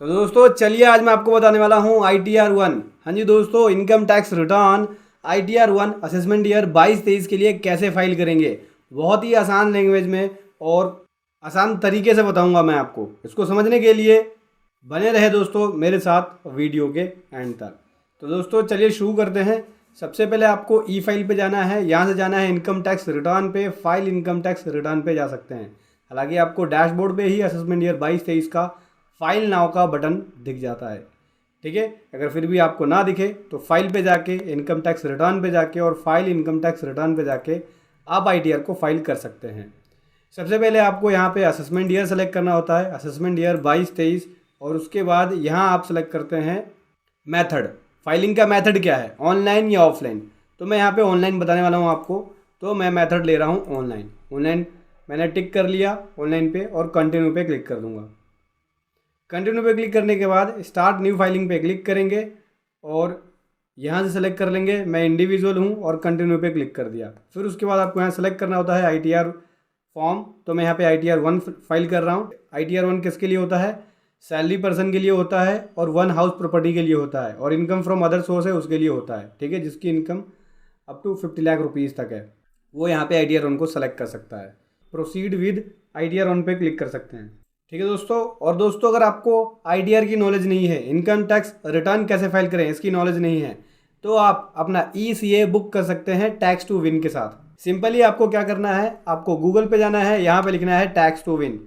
तो दोस्तों चलिए आज मैं आपको बताने वाला हूँ ITR-1। हाँ जी दोस्तों, income tax return ITR-1 assessment year 22-23 के लिए कैसे फाइल करेंगे। बहुत ही आसान लैंग्वेज में और आसान तरीके से बताऊंगा मैं आपको। इसको समझने के लिए बने रहे दोस्तों मेरे साथ वीडियो के एंड तक। तो दोस्तों चलिए शुरू करते हैं। सबसे पहले आपको ई फाइल पे जाना है। यहाँ से जाना है इनकम टैक्स रिटर्न पे, फाइल इनकम टैक्स रिटर्न पे जा सकते हैं। हालांकि आपको डैशबोर्ड पे ही असेसमेंट ईयर 22-23 का फाइल नाउ का बटन दिख जाता है। ठीक है, अगर फिर भी आपको ना दिखे तो फाइल पे जाके, इनकम टैक्स रिटर्न पे जाके और फाइल इनकम टैक्स रिटर्न पे जाके आप ITR को फाइल कर सकते हैं। सबसे पहले आपको यहाँ पे असेसमेंट ईयर सेलेक्ट करना होता है, असेसमेंट ईयर 22-23, और उसके बाद यहाँ आप सेलेक्ट करते हैं मेथड। फाइलिंग का मेथड क्या है, ऑनलाइन या ऑफलाइन। तो मैं यहाँ पे ऑनलाइन बताने वाला हूँ आपको, तो मैं मेथड ले रहा हूँ ऑनलाइन। ऑनलाइन मैंने टिक कर लिया ऑनलाइन पे और कंटिन्यू पे क्लिक कर दूंगा। कंटिन्यू पे क्लिक करने के बाद स्टार्ट न्यू फाइलिंग पे क्लिक करेंगे और यहाँ से सेलेक्ट कर लेंगे मैं इंडिविजुअल हूँ और कंटिन्यू पे क्लिक कर दिया। फिर उसके बाद आपको यहाँ सेलेक्ट करना होता है ITR फॉर्म। तो मैं यहाँ पे ITR-1 फाइल कर रहा हूँ। ITR-1 किसके लिए होता है, सैलरी पर्सन के लिए होता है और वन हाउस प्रॉपर्टी के लिए होता है, और इनकम फ्रॉम अदर सोर्स है उसके लिए होता है। ठीक है, जिसकी income up to 50 lakh rupees तक है वो यहाँ पे ITR-1 को सेलेक्ट कर सकता है। प्रोसीड विद ITR-1 पे क्लिक कर सकते हैं। ठीक है दोस्तों, और दोस्तों अगर आपको ITR की नॉलेज नहीं है, इनकम टैक्स रिटर्न कैसे फाइल करें इसकी नॉलेज नहीं है, तो आप अपना ECA बुक कर सकते हैं टैक्स टू विन के साथ। सिंपली आपको क्या करना है, आपको गूगल पे जाना है, यहाँ पे लिखना है टैक्स टू विन।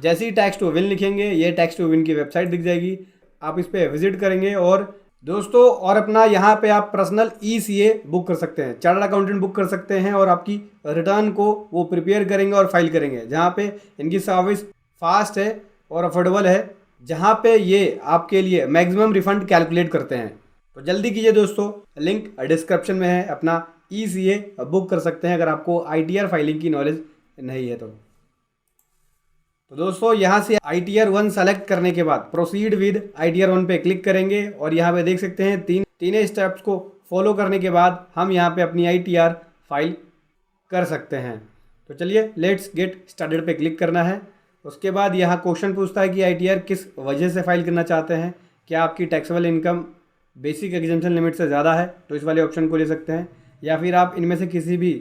जैसे ही टैक्स टू विन लिखेंगे ये टैक्स टू विन की वेबसाइट दिख जाएगी, आप इस पर विजिट करेंगे। और दोस्तों और अपना यहाँ पे आप पर्सनल ECA बुक कर सकते हैं, चार्टर्ड अकाउंटेंट बुक कर सकते हैं, और आपकी रिटर्न को वो प्रिपेयर करेंगे और फाइल करेंगे। जहाँ पे इनकी सर्विस फास्ट है और अफोर्डेबल है, जहाँ पे ये आपके लिए मैक्सिमम रिफंड कैलकुलेट करते हैं। तो जल्दी कीजिए दोस्तों, लिंक डिस्क्रिप्शन में है। अपना ECA बुक कर सकते हैं अगर आपको ITR फाइलिंग की नॉलेज नहीं है तो। दोस्तों यहाँ से ITR-1 सेलेक्ट करने के बाद प्रोसीड विद ITR-1 पे क्लिक करेंगे और यहाँ पे देख सकते हैं तीन स्टेप्स को फॉलो करने के बाद हम यहाँ पे अपनी ITR फाइल कर सकते हैं। तो चलिए लेट्स गेट स्टार्टेड पे क्लिक करना है। उसके बाद यहाँ क्वेश्चन पूछता है कि ITR किस वजह से फाइल करना चाहते हैं। क्या आपकी taxable income basic exemption limit से ज़्यादा है तो इस वाले ऑप्शन को ले सकते हैं, या फिर आप इनमें से किसी भी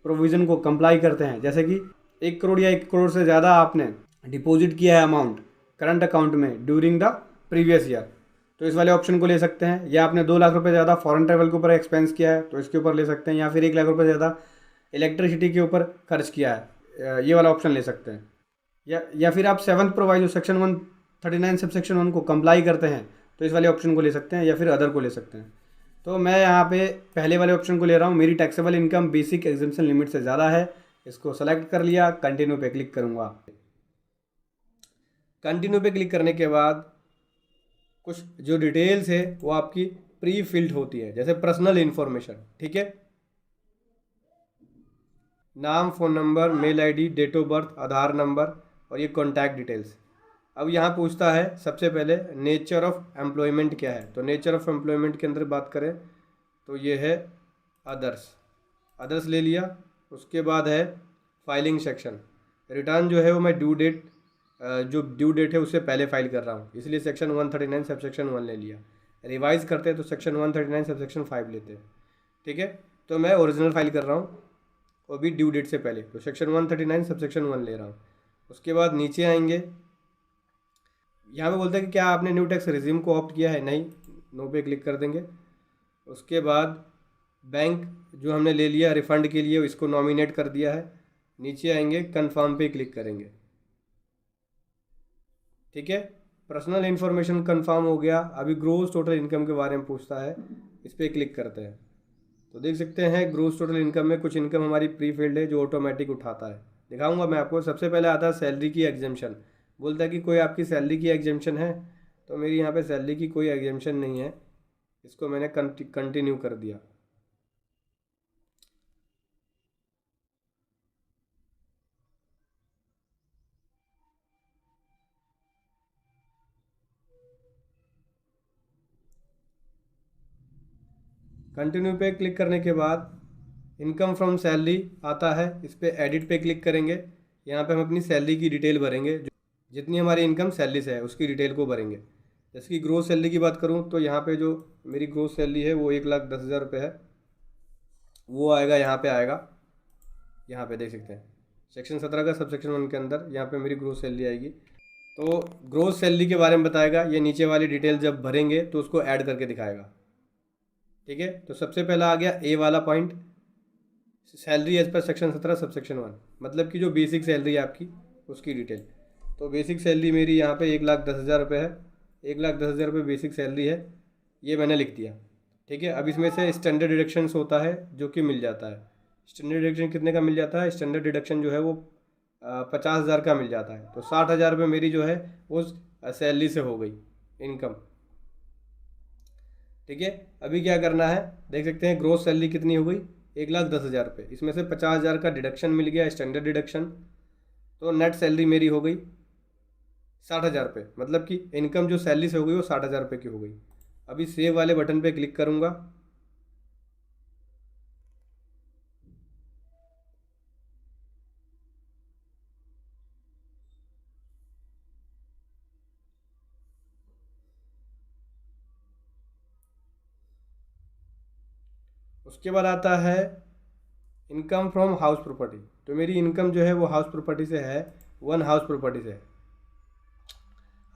प्रोविज़न को कंप्लाई करते हैं, जैसे कि 1 करोड़ या 1 करोड़ से ज़्यादा आपने डिपॉजिट किया है अमाउंट करंट अकाउंट में ड्यूरिंग द प्रीवियस ईयर, तो इस वाले ऑप्शन को ले सकते हैं। या आपने 2 लाख रुपए ज़्यादा फॉरेन ट्रैवल के ऊपर एक्सपेंस किया है तो इसके ऊपर ले सकते हैं। या फिर 1 लाख रुपए ज़्यादा इलेक्ट्रिसिटी के ऊपर खर्च किया है, ये वाला ऑप्शन ले सकते हैं। या फिर आप 7th proviso section 139 sub section 1 को कंप्लाई करते हैं तो इस वाले ऑप्शन को ले सकते हैं, या फिर अदर को ले सकते हैं। तो मैं यहाँ पे पहले वाले ऑप्शन को ले रहा हूँ। मेरी taxable income basic exemption limit से ज़्यादा है, इसको सेलेक्ट कर लिया, कंटिन्यू पे क्लिक करूँगा। कंटिन्यू पे क्लिक करने के बाद कुछ जो डिटेल्स है वो आपकी प्री फिल्ड होती है, जैसे पर्सनल इन्फॉर्मेशन। ठीक है, नाम, phone number, mail ID, date of birth, Aadhaar number और ये कॉन्टैक्ट डिटेल्स। अब यहाँ पूछता है सबसे पहले नेचर ऑफ एम्प्लॉयमेंट क्या है। तो नेचर ऑफ एम्प्लॉयमेंट के अंदर बात करें तो ये है अदर्स ले लिया। उसके बाद है फाइलिंग सेक्शन। रिटर्न जो है वो मैं जो ड्यू डेट है उससे पहले फाइल कर रहा हूँ, इसलिए सेक्शन 139 सब सेक्शन 1 ले लिया। रिवाइज करते हैं तो सेक्शन 139 सब सेक्शन 5 लेते हैं। ठीक है, तो मैं ओरिजिनल फाइल कर रहा हूँ वो भी ड्यू डेट से पहले, तो सेक्शन 139 सब सेक्शन 1 ले रहा हूँ। उसके बाद नीचे आएंगे, यहाँ पे बोलते हैं कि क्या आपने न्यू टैक्स रिज्यूम को ऑप्ट किया है, नहीं, नो पे क्लिक कर देंगे। उसके बाद बैंक जो हमने ले लिया रिफ़ंड के लिए इसको नॉमिनेट कर दिया है। नीचे आएंगे, कंफर्म पे क्लिक करेंगे। ठीक है, पर्सनल इन्फॉर्मेशन कंफर्म हो गया। अभी ग्रोस टोटल इनकम के बारे में पूछता है, इस पर क्लिक करते हैं तो देख सकते हैं ग्रोस टोटल इनकम में कुछ इनकम हमारी प्री फिल्ड है जो ऑटोमेटिक उठाता है। दिखाऊंगा मैं आपको। सबसे पहले आता है सैलरी की एग्जेम्पशन। बोलता है कि कोई आपकी सैलरी की एग्जेम्पशन है, तो मेरी यहाँ पे सैलरी की कोई एग्जेम्पशन नहीं है, इसको मैंने कंटिन्यू कर दिया। कंटिन्यू पे क्लिक करने के बाद इनकम फ्रॉम सैलरी आता है, इस पर एडिट पे क्लिक करेंगे। यहाँ पे हम अपनी सैलरी की डिटेल भरेंगे, जितनी हमारी इनकम सैलरी से है उसकी डिटेल को भरेंगे। जैसे कि ग्रोस सैलरी की बात करूँ तो यहाँ पे जो मेरी ग्रोस सैलरी है वो 1,10,000 रुपये है, वो आएगा यहाँ पे आएगा, यहाँ पे देख सकते हैं सेक्शन 17 का सब सेक्शन 1 के अंदर यहाँ पे मेरी ग्रोस सैलरी आएगी। तो ग्रोस सैलरी के बारे में बताएगा, ये नीचे वाली डिटेल जब भरेंगे तो उसको ऐड करके दिखाएगा। ठीक है, तो सबसे पहला आ गया ए वाला point, salary as per section 17 sub section 1, मतलब कि जो बेसिक सैलरी है आपकी उसकी डिटेल। तो बेसिक सैलरी मेरी यहाँ पे 1,10,000 रुपये है, 1,10,000 रुपये बेसिक सैलरी है, ये मैंने लिख दिया। ठीक है, अब इसमें से स्टैंडर्ड डिडक्शंस होता है जो कि मिल जाता है। स्टैंडर्ड डिडक्शन कितने का मिल जाता है? स्टैंडर्ड डिडक्शन जो है वो 50,000 का मिल जाता है। तो 60,000 रुपये मेरी जो है वो सैलरी से हो गई इनकम। ठीक है, अभी क्या करना है, देख सकते हैं ग्रोस सैलरी कितनी हो गई, 1,10,000 रुपये, इसमें से 50,000 का डिडक्शन मिल गया स्टैंडर्ड डिडक्शन, तो नेट सैलरी मेरी हो गई 60,000 रुपये, मतलब कि इनकम जो सैलरी से हो गई वो 60,000 रुपये की हो गई। अभी सेव वाले बटन पे क्लिक करूँगा, उसके बाद आता है इनकम फ्रॉम हाउस प्रॉपर्टी। तो मेरी इनकम जो है वो हाउस प्रॉपर्टी से है, 1 हाउस प्रॉपर्टी से है।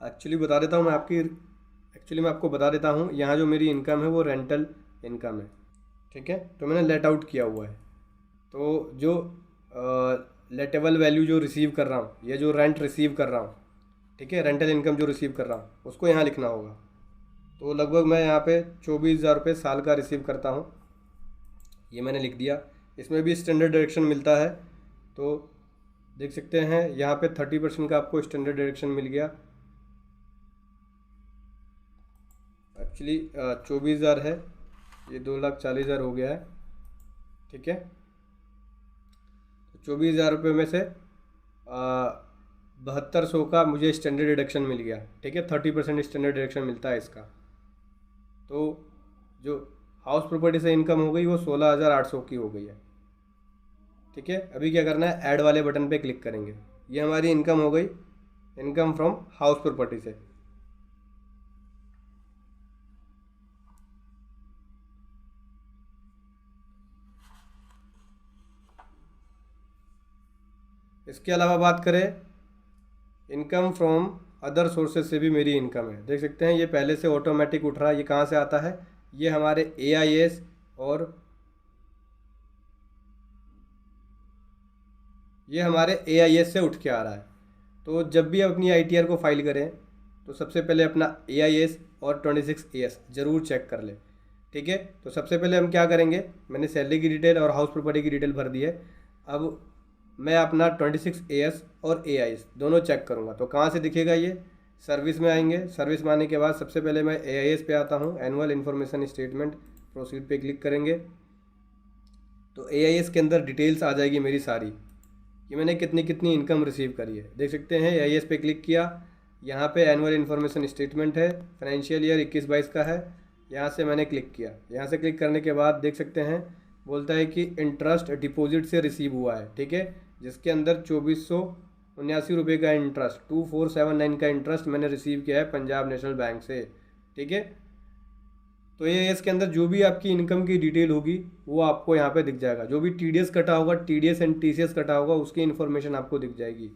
एक्चुअली मैं आपको बता देता हूँ, यहाँ जो मेरी इनकम है वो रेंटल इनकम है। ठीक है, तो मैंने लेट आउट किया हुआ है, तो जो लेटेबल वैल्यू जो रिसीव कर रहा हूँ या जो रेंट रिसीव कर रहा हूँ, ठीक है, रेंटल इनकम जो रिसीव कर रहा हूँ उसको यहाँ लिखना होगा। तो लगभग मैं यहाँ पे 24,000 रुपये साल का रिसीव करता हूँ, ये मैंने लिख दिया। इसमें भी स्टैंडर्ड डायरेक्शन मिलता है, तो देख सकते हैं यहाँ पे 30% का आपको स्टैंडर्ड डायरेक्शन मिल गया। एक्चुअली 24,000 है, ये 2,40,000 हो गया है। ठीक है, 24,000 रुपये में से 7200 का मुझे स्टैंडर्ड डिडक्शन मिल गया। ठीक है, 30% स्टैंडर्ड डिडक्शन मिलता है इसका। तो जो हाउस प्रॉपर्टी से इनकम हो गई वो 16,800 की हो गई है। ठीक है, अभी क्या करना है, ऐड वाले बटन पे क्लिक करेंगे, ये हमारी इनकम हो गई, इनकम फ्रॉम हाउस प्रॉपर्टी से। इसके अलावा बात करें इनकम फ्रॉम अदर सोर्सेज से भी मेरी इनकम है। देख सकते हैं ये पहले से ऑटोमेटिक उठ रहा है, ये कहाँ से आता है, ये हमारे AIS और ये हमारे AIS से उठ के आ रहा है। तो जब भी आप अपनी ITR को फाइल करें तो सबसे पहले अपना AIS और 26AS ज़रूर चेक कर लें। ठीक है, तो सबसे पहले हम क्या करेंगे, मैंने सैलरी की डिटेल और हाउस प्रॉपर्टी की डिटेल भर दी है। अब मैं अपना 26AS और AIS दोनों चेक करूँगा। तो कहाँ से दिखेगा, ये सर्विस में आएंगे, सर्विस में आने के बाद सबसे पहले मैं AIS पे आता हूँ, एनुअल इन्फॉर्मेशन स्टेटमेंट, प्रोसीड पे क्लिक करेंगे तो AIS के अंदर डिटेल्स आ जाएगी मेरी सारी, कि मैंने कितनी कितनी इनकम रिसीव करी है। देख सकते हैं AIS पे क्लिक किया, यहाँ पे एनुअल इन्फॉर्मेशन स्टेटमेंट है, फाइनेंशियल ईयर 21-22 का है, यहाँ से मैंने क्लिक किया। यहाँ से क्लिक करने के बाद देख सकते हैं बोलता है कि इंटरेस्ट डिपॉजिट से रिसीव हुआ है। ठीक है, जिसके अंदर 2,479 रुपये का इंटरेस्ट, 2,479 का इंटरेस्ट मैंने रिसीव किया है पंजाब नेशनल बैंक से। ठीक है, तो ये इसके अंदर जो भी आपकी इनकम की डिटेल होगी वो आपको यहाँ पे दिख जाएगा। जो भी TDS कटा होगा, TDS एंड TCS कटा होगा, उसकी इन्फॉर्मेशन आपको दिख जाएगी।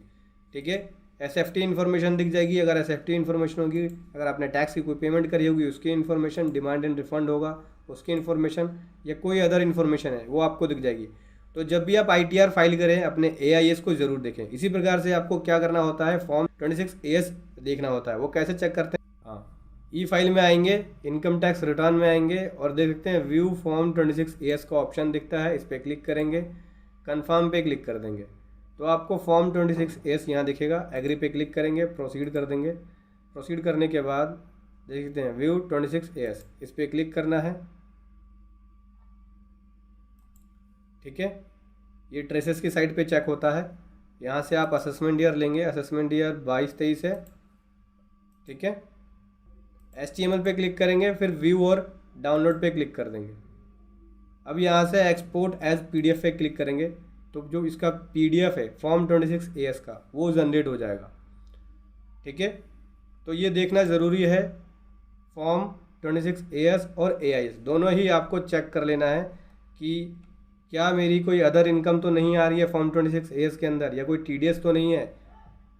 ठीक है, SFT इन्फॉर्मेशन दिख जाएगी, अगर SFT इन्फॉर्मेशन होगी, अगर आपने टैक्स की कोई पेमेंट करी होगी उसकी इन्फॉर्मेशन, डिमांड एंड रिफंड होगा उसकी इन्फॉर्मेशन, या कोई अदर इन्फॉर्मेशन है वो आपको दिख जाएगी। तो जब भी आप ITR फाइल करें अपने AIS को ज़रूर देखें। इसी प्रकार से आपको क्या करना होता है, फॉर्म 26AS देखना होता है। वो कैसे चेक करते हैं, हाँ, ई फाइल में आएंगे, इनकम टैक्स रिटर्न में आएंगे और देख सकते हैं व्यू फॉर्म 26AS का ऑप्शन दिखता है, इस पर क्लिक करेंगे, कन्फर्म पे क्लिक कर देंगे तो आपको फॉर्म 26AS यहाँ दिखेगा। एग्री पे क्लिक करेंगे, प्रोसीड कर देंगे। प्रोसीड करने के बाद देख सकते हैं व्यू 26AS, इस पर क्लिक करना है। ठीक है, ये ट्रेसेस की साइट पे चेक होता है। यहाँ से आप असेसमेंट ईयर लेंगे, असेसमेंट ईयर 22-23 है। ठीक है, HTML पे क्लिक करेंगे, फिर व्यू और डाउनलोड पे क्लिक कर देंगे। अब यहाँ से एक्सपोर्ट एज PDF पे क्लिक करेंगे तो जो इसका PDF है फॉर्म 26AS का वो जनरेट हो जाएगा। ठीक है, तो ये देखना ज़रूरी है फॉर्म 26AS और AIS दोनों ही आपको चेक कर लेना है कि क्या मेरी कोई अदर इनकम तो नहीं आ रही है फॉर्म 26AS के अंदर, या कोई TDS तो नहीं है।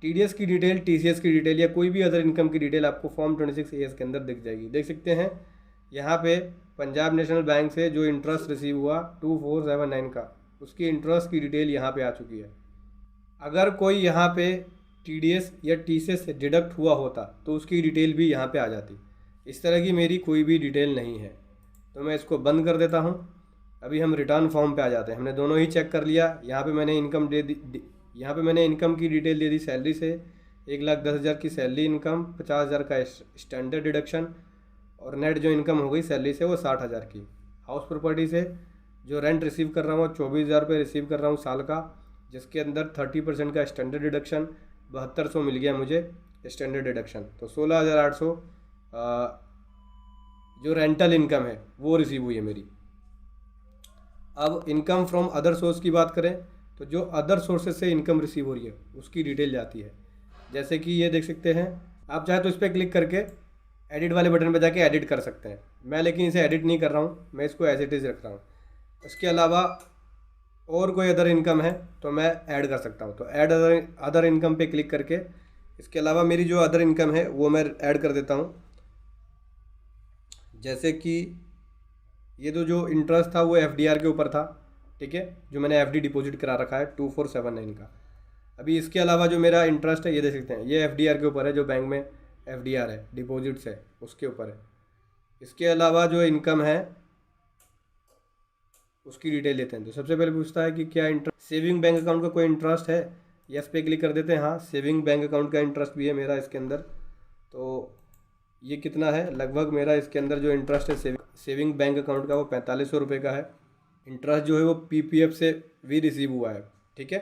TDS की डिटेल, TCS की डिटेल या कोई भी अदर इनकम की डिटेल आपको फॉर्म 26AS के अंदर दिख जाएगी। देख सकते हैं यहाँ पे पंजाब नेशनल बैंक से जो इंटरेस्ट रिसीव हुआ 2479 का, उसकी इंटरेस्ट की डिटेल यहाँ पे आ चुकी है। अगर कोई यहाँ पे TDS या TCS से डिडक्ट हुआ होता तो उसकी डिटेल भी यहाँ पे आ जाती। इस तरह की मेरी कोई भी डिटेल नहीं है, तो मैं इसको बंद कर देता हूँ। अभी हम रिटर्न फॉर्म पे आ जाते हैं। हमने दोनों ही चेक कर लिया। यहाँ पे मैंने इनकम दे दी, यहाँ पे मैंने इनकम की डिटेल दे दी। सैलरी से 1,10,000 की सैलरी इनकम, 50,000 का स्टैंडर्ड डिडक्शन, और नेट जो इनकम हो गई सैलरी से वो 60,000 की। हाउस प्रॉपर्टी से जो रेंट रिसीव कर रहा हूँ 24,000 रुपये रिसीव कर रहा हूँ साल का, जिसके अंदर 30% का स्टैंडर्ड डिडक्शन 7200 मिल गया मुझे स्टैंडर्ड डिडक्शन। तो 16,800 जो रेंटल इनकम है वो रिसीव हुई है मेरी। अब इनकम फ्रॉम अदर सोर्स की बात करें तो जो अदर सोर्सेज से इनकम रिसीव हो रही है उसकी डिटेल जाती है। जैसे कि ये देख सकते हैं, आप चाहे तो इस पर क्लिक करके एडिट वाले बटन पर जाके एडिट कर सकते हैं। मैं लेकिन इसे एडिट नहीं कर रहा हूँ, मैं इसको एज इट इज़ रख रहा हूँ। इसके अलावा और कोई अदर इनकम है तो मैं ऐड कर सकता हूँ। तो ऐड अदर इनकम पे क्लिक करके इसके अलावा मेरी जो अदर इनकम है वो मैं ऐड कर देता हूँ। जैसे कि ये तो जो इंटरेस्ट था वो FDR के ऊपर था, ठीक है, जो मैंने FD डिपॉजिट करा रखा है 2479 का। अभी इसके अलावा जो मेरा इंटरेस्ट है ये देख सकते हैं, ये FDR के ऊपर है, जो बैंक में FDR है डिपॉजिट्स है उसके ऊपर है। इसके अलावा जो इनकम है उसकी डिटेल लेते हैं। तो सबसे पहले पूछता है कि क्या इंटरेस्ट सेविंग बैंक अकाउंट का कोई इंटरेस्ट है, यस पे क्लिक कर देते हैं। हाँ, सेविंग बैंक अकाउंट का इंटरेस्ट भी है मेरा इसके अंदर। तो ये कितना है, लगभग मेरा इसके अंदर जो इंटरेस्ट है सेविंग बैंक अकाउंट का वो 4500 रुपये का है। इंटरेस्ट जो है वो PPF से भी रिसीव हुआ है, ठीक है,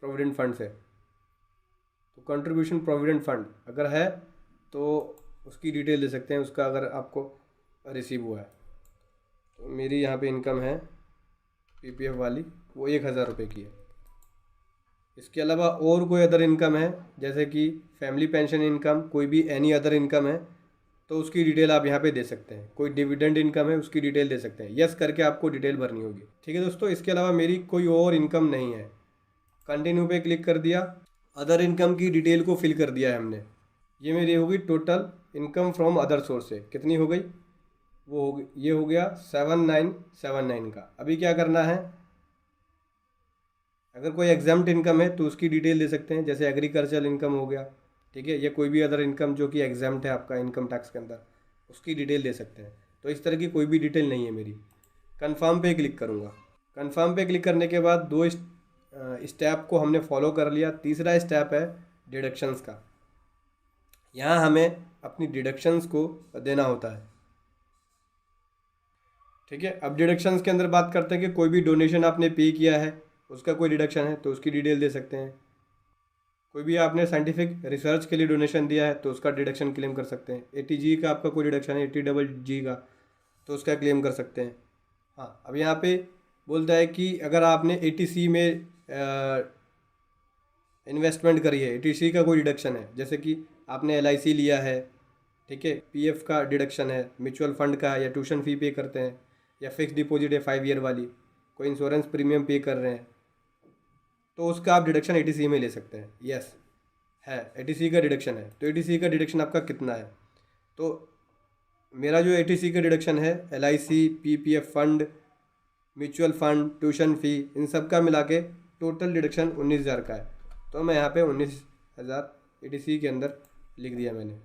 प्रोविडेंट फंड से। तो कंट्रीब्यूशन प्रोविडेंट फंड अगर है तो उसकी डिटेल दे सकते हैं, उसका अगर आपको रिसीव हुआ है। तो मेरी यहाँ पे इनकम है PPF वाली, वो 1,000 रुपये की है। इसके अलावा और कोई अदर इनकम है, जैसे कि फैमिली पेंशन इनकम, कोई भी एनी अदर इनकम है तो उसकी डिटेल आप यहाँ पे दे सकते हैं। कोई डिविडेंड इनकम है उसकी डिटेल दे सकते हैं, यस करके आपको डिटेल भरनी होगी, ठीक है दोस्तों। इसके अलावा मेरी कोई और इनकम नहीं है। कंटिन्यू पे क्लिक कर दिया, अदर इनकम की डिटेल को फिल कर दिया है हमने। ये मेरी होगी total income from other source से, कितनी हो गई, वो हो गई, ये हो गया 7979 का। अभी क्या करना है, अगर कोई एग्जाम्प्ट इनकम है तो उसकी डिटेल दे सकते हैं, जैसे एग्रीकल्चर इनकम हो गया, ठीक है, या कोई भी अदर इनकम जो कि एग्जाम्प्ट है आपका इनकम टैक्स के अंदर, उसकी डिटेल दे सकते हैं। तो इस तरह की कोई भी डिटेल नहीं है मेरी। कन्फर्म पे क्लिक करूँगा। कन्फर्म पे क्लिक करने के बाद 2 स्टेप को हमने फॉलो कर लिया। तीसरा स्टेप है डिडक्शंस का। यहाँ हमें अपनी डिडक्शंस को देना होता है, ठीक है। अब डिडक्शंस के अंदर बात करते हैं कि कोई भी डोनेशन आपने पे किया है उसका कोई डिडक्शन है तो उसकी डिटेल दे सकते हैं। कोई भी आपने साइंटिफिक रिसर्च के लिए डोनेशन दिया है तो उसका डिडक्शन क्लेम कर सकते हैं। 80G का आपका कोई डिडक्शन है, 80GG का, तो उसका क्लेम कर सकते हैं। हाँ, अब यहाँ पे बोलता है कि अगर आपने ATC में इन्वेस्टमेंट करी है, ATC का कोई डिडक्शन है, जैसे कि आपने LIC लिया है, ठीक है, PF का डिडक्शन है, म्यूचुअल फंड का है, या ट्यूशन फ़ी पे करते हैं, या फिक्स डिपॉजिट है 5 ईयर वाली, कोई इंश्योरेंस प्रीमियम पे कर रहे हैं, तो उसका आप डिडक्शन ATC में ले सकते हैं। यस है, ATC का डिडक्शन है। तो ATC का डिडक्शन आपका कितना है, तो मेरा जो ATC का डिडक्शन है LIC, PPF fund, mutual fund, tuition fee, इन सब का मिला के टोटल डिडक्शन 19,000 का है। तो मैं यहाँ पे 19,000 ATC के अंदर लिख दिया मैंने।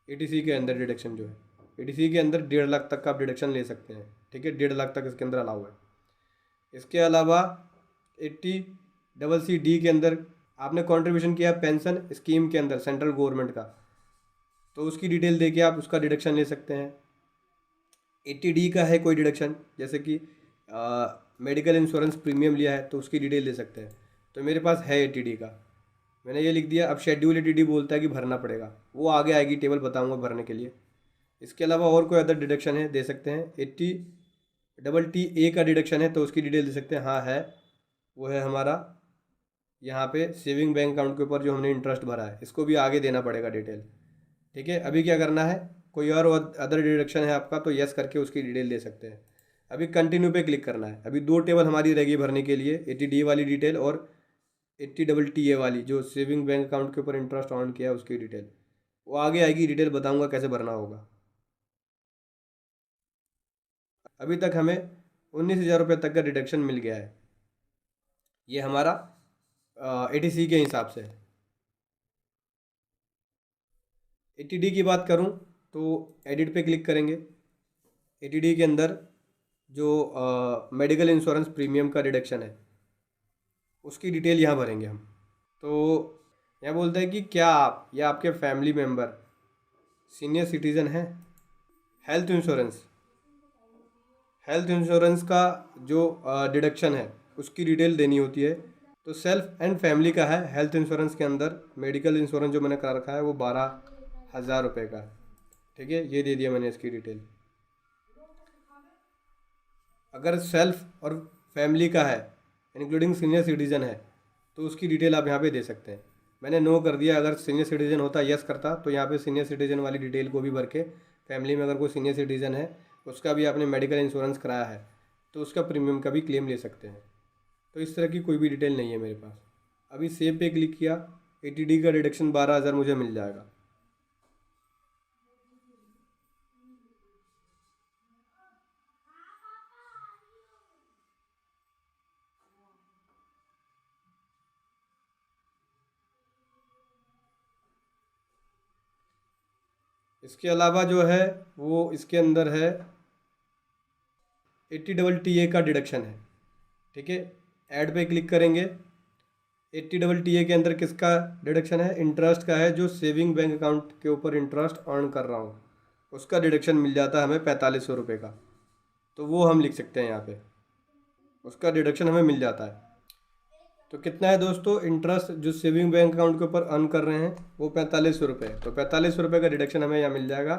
ATC के अंदर डिडक्शन जो है, ATC के अंदर 1.5 लाख तक का आप डिडक्शन ले सकते हैं, ठीक है, 1.5 लाख तक इसके अंदर अलाउ है। इसके अलावा 80CC के अंदर आपने कंट्रीब्यूशन किया पेंशन स्कीम के अंदर सेंट्रल गवर्नमेंट का, तो उसकी डिटेल दे के आप उसका डिडक्शन ले सकते हैं। 80D का है कोई डिडक्शन, जैसे कि मेडिकल इंश्योरेंस प्रीमियम लिया है तो उसकी डिटेल दे सकते हैं। तो मेरे पास है 80D का, मैंने ये लिख दिया। अब शेड्यूल 80D बोलता है कि भरना पड़ेगा, वो आगे आएगी, टेबल बताऊंगा भरने के लिए। इसके अलावा और कोई अदर डिडक्शन है दे सकते हैं। 80TTA का डिडक्शन है तो उसकी डिटेल दे सकते हैं। हाँ है, वो है हमारा यहाँ पे सेविंग बैंक अकाउंट के ऊपर जो हमने इंटरेस्ट भरा है, इसको भी आगे देना पड़ेगा डिटेल। ठीक है, अभी क्या करना है, कोई और अदर डिडक्शन है आपका तो यस करके उसकी डिटेल दे सकते हैं। अभी कंटिन्यू पे क्लिक करना है। अभी 2 टेबल हमारी रहेगी भरने के लिए, 80D वाली डिटेल और 80TTA वाली, जो सेविंग बैंक अकाउंट के ऊपर इंटरेस्ट ऑन किया है उसकी डिटेल। वो आगे आएगी डिटेल, बताऊंगा कैसे भरना होगा। अभी तक हमें 19,000 रुपये तक का डिडक्शन मिल गया है, ये हमारा ATC के हिसाब से है। 80D की बात करूं तो एडिट पे क्लिक करेंगे। 80D के अंदर जो मेडिकल इंश्योरेंस प्रीमियम का डिडक्शन है उसकी डिटेल यहाँ भरेंगे हम। तो यहाँ बोलते हैं कि क्या आप या आपके फैमिली मेम्बर सीनियर सिटीज़न हैं। हेल्थ इंश्योरेंस का जो डिडक्शन है उसकी डिटेल देनी होती है। तो सेल्फ एंड फैमिली का है हेल्थ इंश्योरेंस के अंदर। मेडिकल इंश्योरेंस जो मैंने करा रखा है वो 12,000 रुपये का है। ठीक है, ये दे दिया मैंने इसकी डिटेल। अगर सेल्फ और फैमिली का है इंक्लूडिंग सीनियर सिटीज़न है तो उसकी डिटेल आप यहाँ पे दे सकते हैं। मैंने नो कर दिया। अगर सीनियर सिटीज़न होता यस करता तो यहाँ पे सीनियर सिटीज़न वाली डिटेल को भी भर के, फैमिली में अगर कोई सीनियर सिटीज़न है उसका भी आपने मेडिकल इंश्योरेंस कराया है तो उसका प्रीमियम का भी क्लेम ले सकते हैं। तो इस तरह की कोई भी डिटेल नहीं है मेरे पास। अभी सेव पे क्लिक किया, 80D का डिडक्शन 12,000 मुझे मिल जाएगा। इसके अलावा जो है वो इसके अंदर है 80TTA का डिडक्शन है। ठीक है, ऐड पे क्लिक करेंगे। 80TTA के अंदर किसका डिडक्शन है, इंटरेस्ट का है। जो सेविंग बैंक अकाउंट के ऊपर इंटरेस्ट अर्न कर रहा हूँ उसका डिडक्शन मिल जाता है हमें 4500 रुपये का। तो वो हम लिख सकते हैं यहाँ पे, उसका डिडक्शन हमें मिल जाता है। तो कितना है दोस्तों, इंटरेस्ट जो सेविंग बैंक अकाउंट के ऊपर अर्न कर रहे हैं वो 4500 रुपये। तो 4500 रुपये का डिडक्शन हमें यहाँ मिल जाएगा।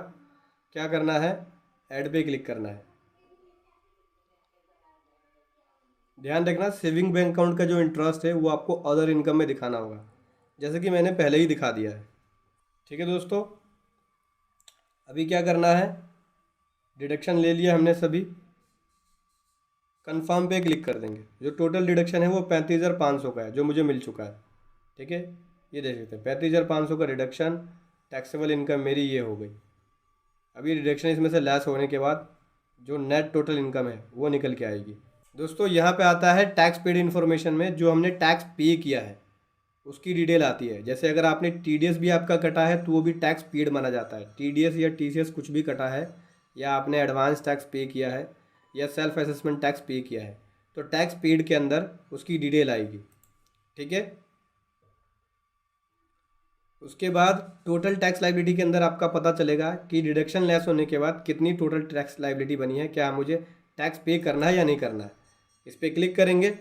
क्या करना है, ऐड पे क्लिक करना है। ध्यान रखना, सेविंग बैंक अकाउंट का जो इंटरेस्ट है वो आपको अदर इनकम में दिखाना होगा, जैसे कि मैंने पहले ही दिखा दिया है। ठीक है दोस्तों, अभी क्या करना है, डिडक्शन ले लिया हमने सभी, कंफर्म पे क्लिक कर देंगे। जो टोटल डिडक्शन है वो 35,500 का है जो मुझे मिल चुका है। ठीक है, ये देख सकते हैं 35,500 का डिडक्शन। टैक्सेबल इनकम मेरी ये हो गई। अभी डिडक्शन इसमें से लेस होने के बाद जो नेट टोटल इनकम है वो निकल के आएगी। दोस्तों यहाँ पे आता है टैक्स पेड इन्फॉर्मेशन में जो हमने टैक्स पे किया है उसकी डिटेल आती है। जैसे अगर आपने TDS भी आपका कटा है तो वो भी टैक्स पेड माना जाता है। TDS या TCS कुछ भी कटा है, या आपने एडवांस टैक्स पे किया है या सेल्फ असेसमेंट टैक्स पे किया है तो टैक्स पेड के अंदर उसकी डिटेल आएगी। ठीक है, उसके बाद टोटल टैक्स लाइबिलिटी के अंदर आपका पता चलेगा कि डिडक्शन लेस होने के बाद कितनी टोटल टैक्स लाइबिलिटी बनी है, क्या मुझे टैक्स पे करना है या नहीं करना है। इस पर क्लिक करेंगे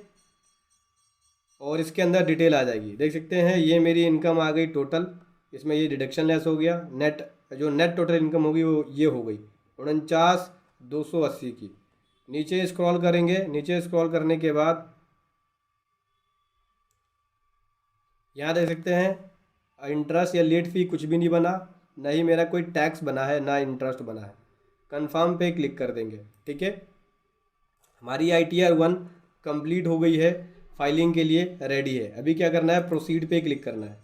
और इसके अंदर डिटेल आ जाएगी। देख सकते हैं ये मेरी इनकम आ गई टोटल, इसमें ये डिडक्शन लेस हो गया। नेट जो नेट टोटल इनकम होगी वो ये हो गई 49,280 की। नीचे स्क्रॉल करेंगे, नीचे स्क्रॉल करने के बाद यहाँ देख सकते हैं इंटरेस्ट या लेट फी कुछ भी नहीं बना, ना ही मेरा कोई टैक्स बना है ना इंटरेस्ट बना है। कंफर्म पे क्लिक कर देंगे। ठीक है, हमारी ITR 1 कंप्लीट हो गई है, फाइलिंग के लिए रेडी है। अभी क्या करना है, प्रोसीड पे क्लिक करना है।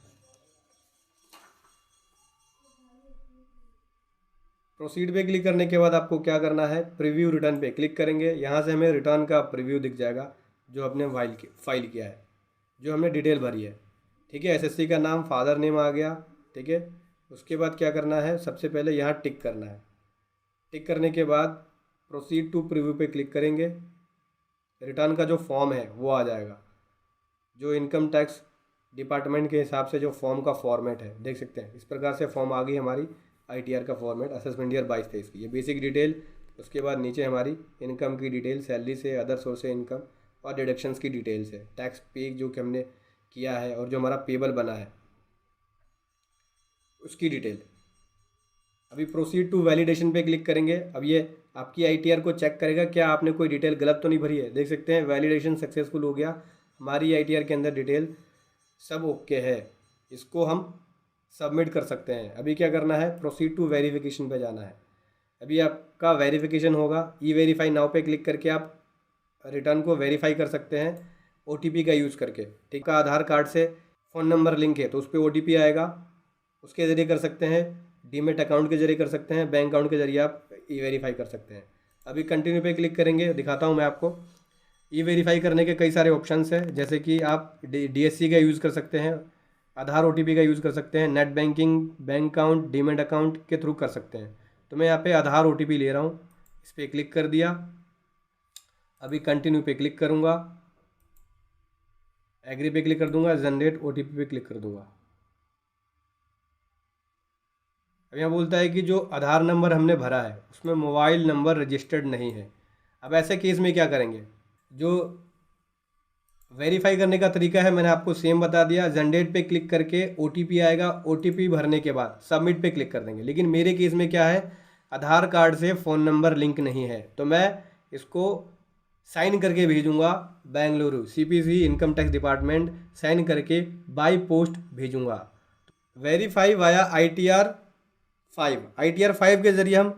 प्रोसीड पे क्लिक करने के बाद आपको क्या करना है, प्रीव्यू रिटर्न पे क्लिक करेंगे। यहाँ से हमें रिटर्न का प्रीव्यू दिख जाएगा जो हमने फाइल किया है, जो हमने डिटेल भरी है। ठीक है, SSC का नाम, फादर नेम आ गया। ठीक है, उसके बाद क्या करना है, सबसे पहले यहाँ टिक करना है। टिक करने के बाद प्रोसीड टू प्रीव्यू पे क्लिक करेंगे। रिटर्न का जो फॉर्म है वो आ जाएगा, जो इनकम टैक्स डिपार्टमेंट के हिसाब से जो फॉर्म का फॉर्मेट है। देख सकते हैं इस प्रकार से फॉर्म आ गई हमारी ITR का फॉर्मेट, असेसमेंट ईयर 22-23 की। ये बेसिक डिटेल, उसके बाद नीचे हमारी इनकम की डिटेल, सैलरी से, अदर सोर्स से इनकम और डिडक्शंस की डिटेल्स है। टैक्स पे जो कि हमने किया है और जो हमारा पेबल बना है उसकी डिटेल। अभी प्रोसीड टू वैलिडेशन पे क्लिक करेंगे। अब ये आपकी ITR को चेक करेगा क्या आपने कोई डिटेल गलत तो नहीं भरी है। देख सकते हैं वैलिडेशन सक्सेसफुल हो गया, हमारी ITR के अंदर डिटेल सब ओके है। इसको हम सबमिट कर सकते हैं। अभी क्या करना है, प्रोसीड टू वेरिफिकेशन पे जाना है। अभी आपका वेरिफिकेशन होगा, ई वेरीफाई नाउ पे क्लिक करके आप रिटर्न को वेरीफाई कर सकते हैं OTP का यूज़ करके। ठीक है, आधार कार्ड से फ़ोन नंबर लिंक है तो उस पर OTP आएगा, उसके ज़रिए कर सकते हैं। डीमेट अकाउंट के ज़रिए कर सकते हैं, बैंक अकाउंट के ज़रिए आप ई वेरीफाई कर सकते हैं। अभी कंटिन्यू पे क्लिक करेंगे, दिखाता हूँ मैं आपको। ई वेरीफाई करने के कई सारे ऑप्शंस हैं, जैसे कि आप DSC का यूज़ कर सकते हैं, आधार OTP का यूज़ कर सकते हैं, net banking, bank account, demat account के थ्रू कर सकते हैं। तो मैं यहाँ पे आधार OTP ले रहा हूँ, इस पर क्लिक कर दिया। अभी कंटिन्यू पे क्लिक करूँगा, एग्री पे क्लिक कर दूंगा, जनरेट OTP पे क्लिक कर दूंगा। अब यहाँ बोलता है कि जो आधार नंबर हमने भरा है उसमें मोबाइल नंबर रजिस्टर्ड नहीं है। अब ऐसे केस में क्या करेंगे, जो वेरीफाई करने का तरीका है मैंने आपको सेम बता दिया। जनरेट पे क्लिक करके OTP आएगा, OTP भरने के बाद सबमिट पे क्लिक कर देंगे। लेकिन मेरे केस में क्या है, आधार कार्ड से फ़ोन नंबर लिंक नहीं है, तो मैं इसको साइन करके भेजूंगा Bengaluru CPC income tax department, sign करके बाय पोस्ट भेजूंगा। वेरीफाई वाया ITR 5 के ज़रिए हम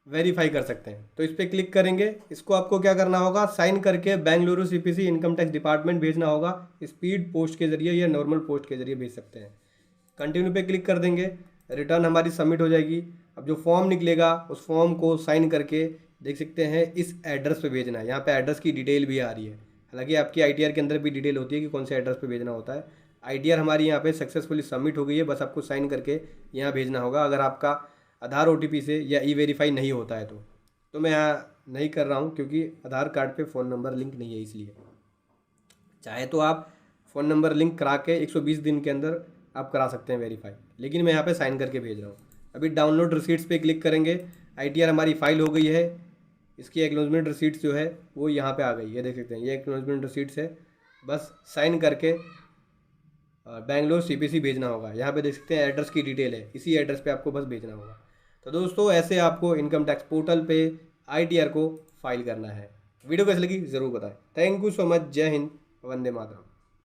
वेरीफाई कर सकते हैं। तो इस पर क्लिक करेंगे, इसको आपको क्या करना होगा, साइन करके Bengaluru CPC income tax department भेजना होगा। स्पीड पोस्ट के ज़रिए या नॉर्मल पोस्ट के ज़रिए भेज सकते हैं। कंटिन्यू पे क्लिक कर देंगे, रिटर्न हमारी सबमिट हो जाएगी। अब जो फॉर्म निकलेगा उस फॉर्म को साइन करके देख सकते हैं इस एड्रेस पे भेजना है। यहाँ पे एड्रेस की डिटेल भी आ रही है, हालांकि आपकी ITR के अंदर भी डिटेल होती है कि कौन से एड्रेस पे भेजना होता है। ITR हमारी यहाँ पे सक्सेसफुली सबमिट हो गई है, बस आपको साइन करके यहाँ भेजना होगा। अगर आपका आधार OTP से या ई वेरीफाई नहीं होता है तो मैं यहाँ नहीं कर रहा हूँ क्योंकि आधार कार्ड पे फ़ोन नंबर लिंक नहीं है, इसलिए। चाहे तो आप फ़ोन नंबर लिंक करा के 120 दिन के अंदर आप करा सकते हैं वेरीफाई, लेकिन मैं यहाँ पे साइन करके भेज रहा हूँ। अभी डाउनलोड रिसीट्स पे क्लिक करेंगे, ITR हमारी फाइल हो गई है। इसकी एक्नॉलेजमेंट रिसीट्स जो है वो यहाँ पे आ गई है, देख सकते हैं ये एक्नॉलेजमेंट रिसीट्स है। बस साइन करके बेंगलोर CPC भेजना होगा। यहाँ पे देख सकते हैं एड्रेस की डिटेल है, इसी एड्रेस पे आपको बस भेजना होगा। तो दोस्तों ऐसे आपको इनकम टैक्स पोर्टल पे ITR को फाइल करना है। वीडियो कैसी लगी ज़रूर बताएं। Thank you so much. जय हिंद, वंदे मातरम।